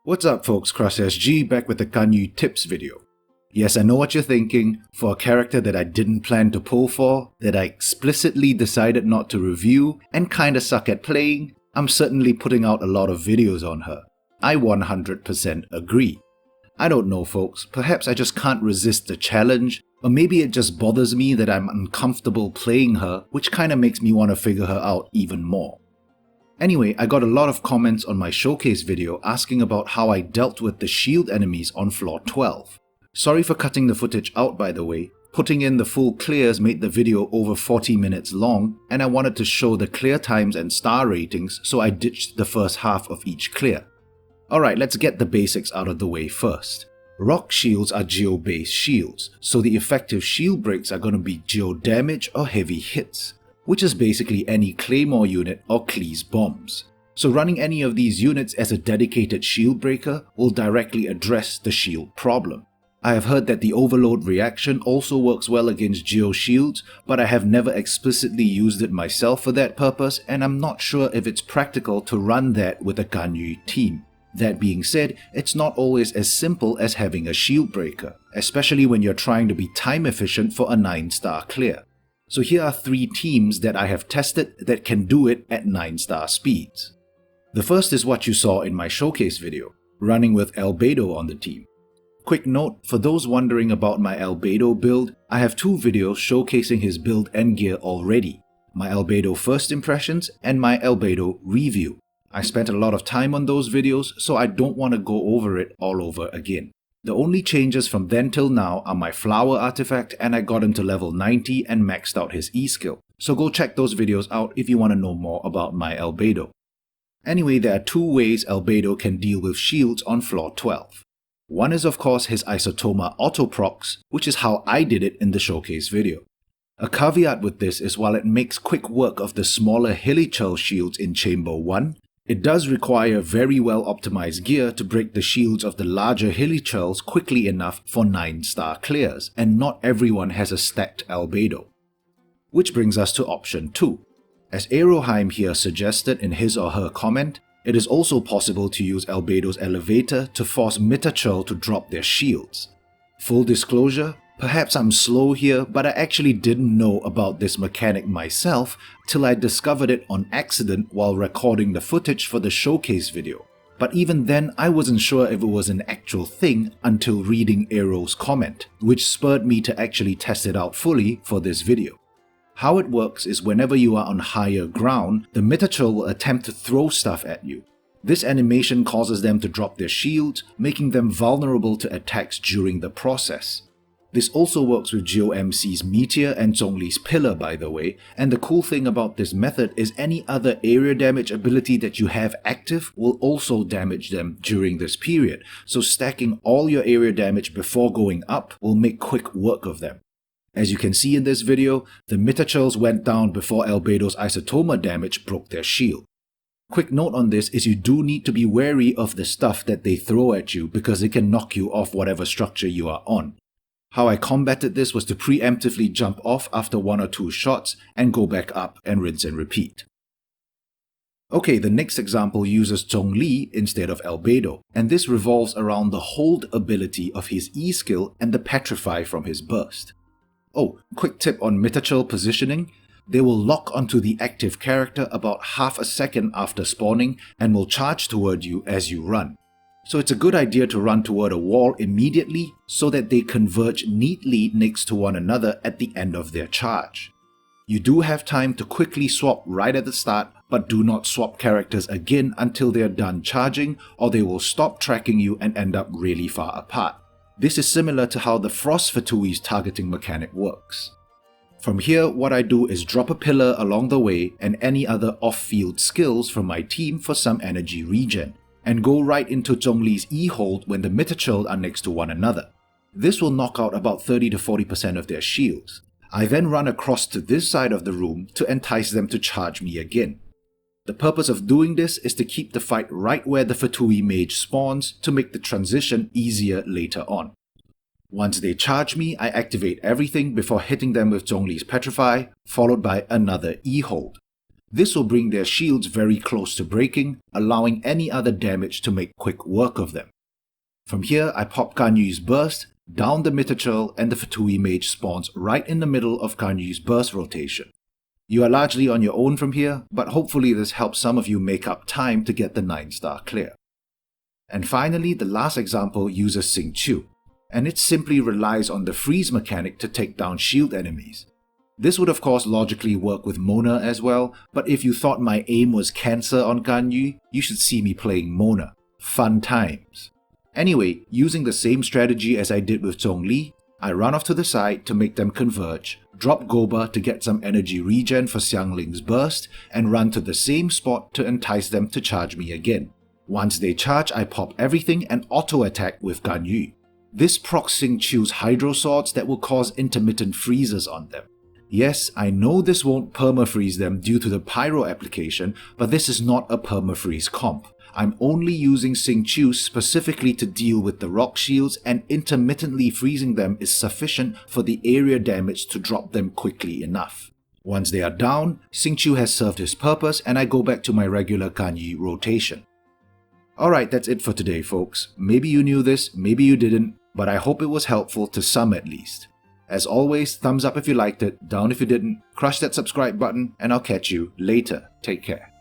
What's up folks, CrossSG back with a Ganyu tips video. Yes, I know what you're thinking, for a character that I didn't plan to pull for, that I explicitly decided not to review, and kinda suck at playing, I'm certainly putting out a lot of videos on her. I 100% agree. I don't know folks, perhaps I just can't resist the challenge, or maybe it just bothers me that I'm uncomfortable playing her, which kinda makes me want to figure her out even more. Anyway, I got a lot of comments on my showcase video asking about how I dealt with the shield enemies on floor 12. Sorry for cutting the footage out by the way, putting in the full clears made the video over 40 minutes long and I wanted to show the clear times and star ratings so I ditched the first half of each clear. Alright, let's get the basics out of the way first. Rock shields are geo based shields, so the effective shield breaks are going to be geo damage or heavy hits, which is basically any claymore unit or cleese bombs. So running any of these units as a dedicated shield breaker will directly address the shield problem. I have heard that the overload reaction also works well against Geo Shields, but I have never explicitly used it myself for that purpose and I'm not sure if it's practical to run that with a Ganyu team. That being said, it's not always as simple as having a shield breaker, especially when you're trying to be time efficient for a 9-star clear. So here are 3 teams that I have tested that can do it at 9-star speeds. The first is what you saw in my showcase video, running with Albedo on the team. Quick note, for those wondering about my Albedo build, I have 2 videos showcasing his build and gear already, my Albedo first impressions and my Albedo review. I spent a lot of time on those videos, so I don't want to go over it all over again. The only changes from then till now are my flower artifact and I got him to level 90 and maxed out his E skill, so go check those videos out if you want to know more about my Albedo. Anyway, there are 2 ways Albedo can deal with shields on floor 12. One is of course his Isotoma auto procs, which is how I did it in the showcase video. A caveat with this is while it makes quick work of the smaller hilichurl shields in chamber 1, it does require very well optimized gear to break the shields of the larger hilichurls quickly enough for 9-star clears, and not everyone has a stacked Albedo. Which brings us to option 2. As Aeroheim here suggested in his or her comment, it is also possible to use Albedo's elevator to force Mitachurl to drop their shields. Full disclosure, perhaps I'm slow here, but I actually didn't know about this mechanic myself till I discovered it on accident while recording the footage for the showcase video. But even then, I wasn't sure if it was an actual thing until reading Aero's comment, which spurred me to actually test it out fully for this video. How it works is whenever you are on higher ground, the Mitachurl will attempt to throw stuff at you. This animation causes them to drop their shields, making them vulnerable to attacks during the process. This also works with GeoMC's Meteor and Zhongli's Pillar by the way, and the cool thing about this method is any other area damage ability that you have active will also damage them during this period, so stacking all your area damage before going up will make quick work of them. As you can see in this video, the Mitachurls went down before Albedo's Isotoma damage broke their shield. Quick note on this is you do need to be wary of the stuff that they throw at you because it can knock you off whatever structure you are on. How I combated this was to preemptively jump off after 1 or 2 shots and go back up and rinse and repeat. Okay, the next example uses Zhongli instead of Albedo, and this revolves around the hold ability of his E skill and the petrify from his burst. Oh, quick tip on Mitachurl positioning. They will lock onto the active character about half a second after spawning and will charge toward you as you run. So it's a good idea to run toward a wall immediately so that they converge neatly next to one another at the end of their charge. You do have time to quickly swap right at the start, but do not swap characters again until they are done charging or they will stop tracking you and end up really far apart. This is similar to how the Frost Fatui's targeting mechanic works. From here, what I do is drop a pillar along the way and any other off-field skills from my team for some energy regen, and go right into Zhongli's E-hold when the Mitachurl are next to one another. This will knock out about 30 to 40% of their shields. I then run across to this side of the room to entice them to charge me again. The purpose of doing this is to keep the fight right where the Fatui mage spawns to make the transition easier later on. Once they charge me, I activate everything before hitting them with Zhongli's Petrify, followed by another E-hold. This will bring their shields very close to breaking, allowing any other damage to make quick work of them. From here, I pop Ganyu's burst, down the Mitachurl, and the Fatui mage spawns right in the middle of Ganyu's burst rotation. You are largely on your own from here, but hopefully this helps some of you make up time to get the 9-star clear. And finally, the last example uses Xingqiu, and it simply relies on the freeze mechanic to take down shield enemies. This would of course logically work with Mona as well, but if you thought my aim was cancer on Ganyu, you should see me playing Mona. Fun times. Anyway, using the same strategy as I did with Zhongli, I run off to the side to make them converge, drop Goba to get some energy regen for Xiangling's burst, and run to the same spot to entice them to charge me again. Once they charge, I pop everything and auto-attack with Ganyu. This procs Xingqiu's Hydro Swords that will cause intermittent freezes on them. Yes, I know this won't perma-freeze them due to the Pyro application, but this is not a perma-freeze comp. I'm only using Xingqiu specifically to deal with the rock shields, and intermittently freezing them is sufficient for the area damage to drop them quickly enough. Once they are down, Xingqiu has served his purpose and I go back to my regular Ganyu rotation. Alright, that's it for today folks. Maybe you knew this, maybe you didn't, but I hope it was helpful to some at least. As always, thumbs up if you liked it, down if you didn't, crush that subscribe button, and I'll catch you later. Take care.